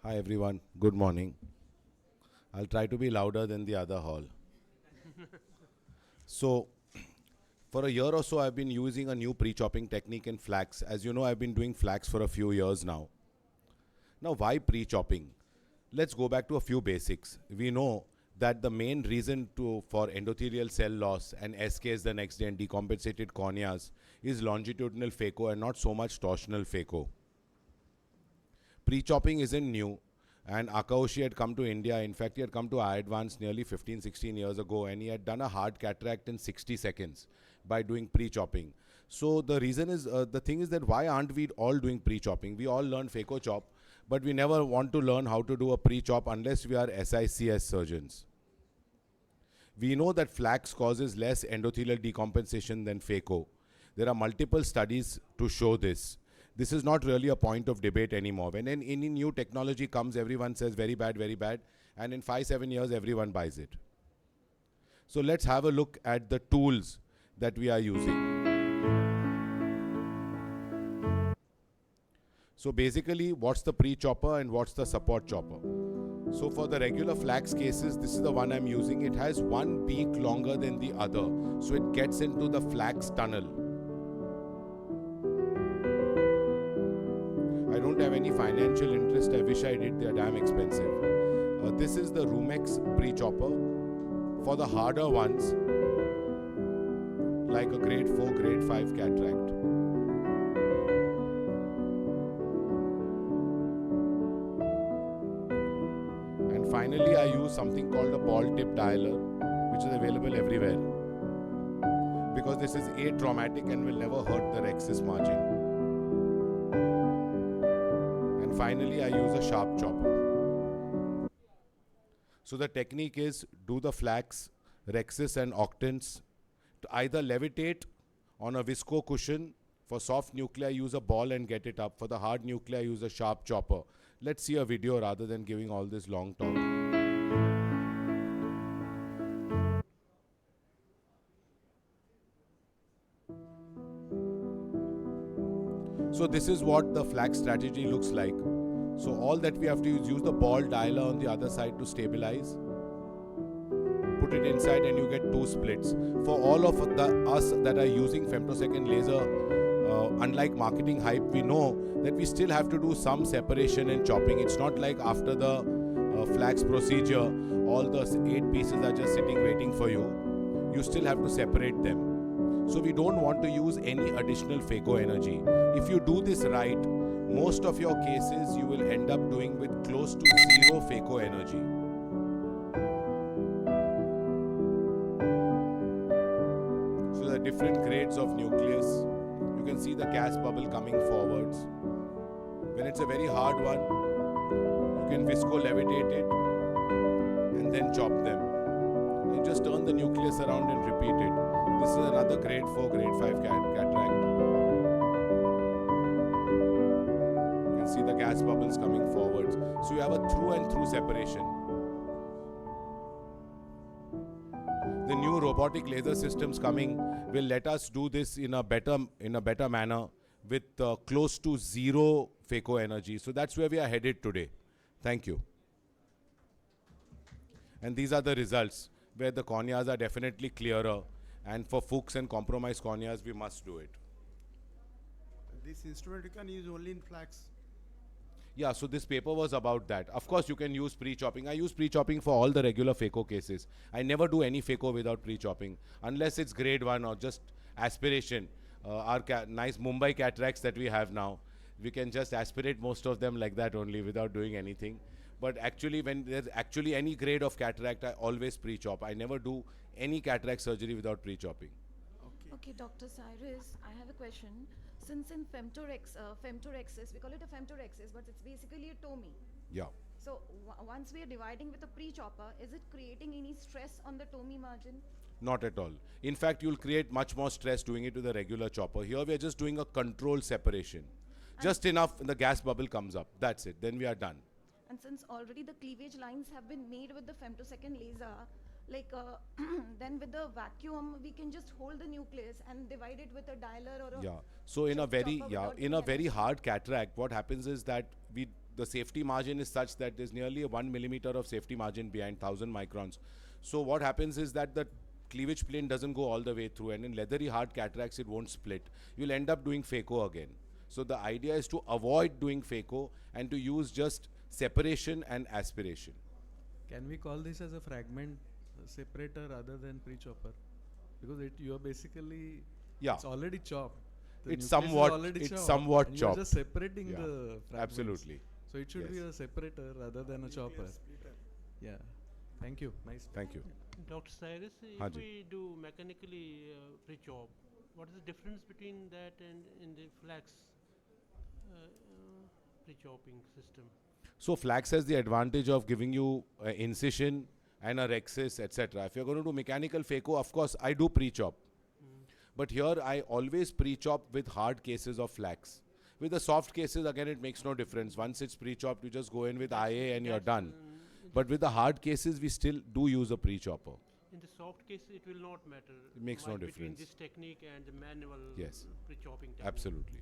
Hi everyone, good morning. I'll try to be louder than the other hall. So, for a year or so, I've been using a new pre chopping technique in flax. As you know, I've been doing flax for a few years now. Now, why pre chopping? Let's go back to a few basics. We know that the main reason for endothelial cell loss and SKs the next day and decompensated corneas is longitudinal phaco and not so much torsional phaco. Pre-chopping isn't new, and Akaoshi had come to India. In fact, he had come to iAdvance nearly 15, 16 years ago, and he had done a hard cataract in 60 seconds by doing pre-chopping. So the thing is that why aren't we all doing pre-chopping? We all learn phaco chop, but we never want to learn how to do a pre-chop unless we are SICS surgeons. We know that flax causes less endothelial decompensation than phaco. There are multiple studies to show this. This is not really a point of debate anymore. When any new technology comes, everyone says very bad, and in 5, 7 years, everyone buys it. So let's have a look at the tools that we are using. So basically, what's the pre-chopper and what's the support chopper? So for the regular flax cases, this is the one I'm using. It has one beak longer than the other, so it gets into the flax tunnel. I don't have any financial interest. I wish I did. They're damn expensive. This is the Rumex pre-chopper. For the harder ones, like a grade 4, grade 5 cataract. And finally, I use something called a ball tip dialer, which is available everywhere. Because this is atraumatic and will never hurt the rhexis margin. And finally, I use a sharp chopper. So the technique is do the flax, rhexis and octants to either levitate on a visco cushion. For soft nuclei, use a ball and get it up. For the hard nuclei, use a sharp chopper. Let's see a video rather than giving all this long talk. So this is what the flax strategy looks like. So all that we have to use the ball dialer on the other side to stabilize. Put it inside and you get 2 splits. For all of us that are using femtosecond laser, unlike marketing hype, we know that we still have to do some separation and chopping. It's not like after the flax procedure, all the 8 pieces are just sitting waiting for you. You still have to separate them. So we don't want to use any additional phaco energy. If you do this right, most of your cases you will end up doing with close to 0 phaco energy. So the different grades of nucleus. You can see the gas bubble coming forwards. When it's a very hard one, you can visco levitate it and then chop them. You just turn the nucleus around and repeat it. This is another grade 4, grade 5 cataract. You can see the gas bubbles coming forwards. So you have a through and through separation. The new robotic laser systems coming will let us do this in a better manner with close to 0 phaco energy. So that's where we are headed today. Thank you. And these are the results where the corneas are definitely clearer. And for Fuchs and compromised corneas, we must do it. This instrument you can use only in flax. Yeah, so this paper was about that. Of course, you can use pre-chopping. I use pre-chopping for all the regular phaco cases. I never do any phaco without pre-chopping, unless it's grade 1 or just aspiration. Our nice Mumbai cataracts that we have now, we can just aspirate most of them like that only without doing anything. But actually, when there's actually any grade of cataract, I always pre-chop. I never do any cataract surgery without pre-chopping. Okay. Okay, Dr. Cyrus, I have a question. Since in femtorexis, we call it a femtorexis, but it's basically a TOMI. Yeah. So once we are dividing with a pre-chopper, is it creating any stress on the TOMI margin? Not at all. In fact, you'll create much more stress doing it with a regular chopper. Here we are just doing a controlled separation. Just enough the gas bubble comes up. That's it. Then we are done. And since already the cleavage lines have been made with the femtosecond laser, like then with the vacuum we can just hold the nucleus and divide it with a dialer or a Yeah. So in a very chopper without in doing a very anything. hard cataract, what happens is that the safety margin is such that there's nearly a 1 millimeter of safety margin behind 1000 microns. So what happens is that the cleavage plane doesn't go all the way through, and in leathery hard cataracts it won't split. You'll end up doing phaco again. So the idea is to avoid doing phaco and to use just separation and aspiration. Can we call this as a fragment separator rather than pre-chopper? Because you are basically, Yeah. it's already chopped. The It's nucleus is somewhat- already it's chopped, somewhat and you're chopped. just separating Yeah. the fragments. Absolutely. So it should be Yes. a separator rather than a chopper. Splitter. Yeah. Thank you. Nice. Thank you. Dr. Cyrus, if Haji. we do mechanically pre-chop, what is the difference between that and in the flax pre-chopping system? So flax has the advantage of giving you incision and a rhexis, etc. If you're going to do mechanical phaco, of course, I do pre-chop. But here I always pre-chop with hard cases of flax. With the soft cases, again, it makes no difference. Once it's pre-chopped, you just go in with IA and you're done. But with the hard cases, we still do use a pre-chopper. In the soft case, it will not matter. It makes no Between difference. this technique and the manual Yes. pre-chopping technique. Absolutely.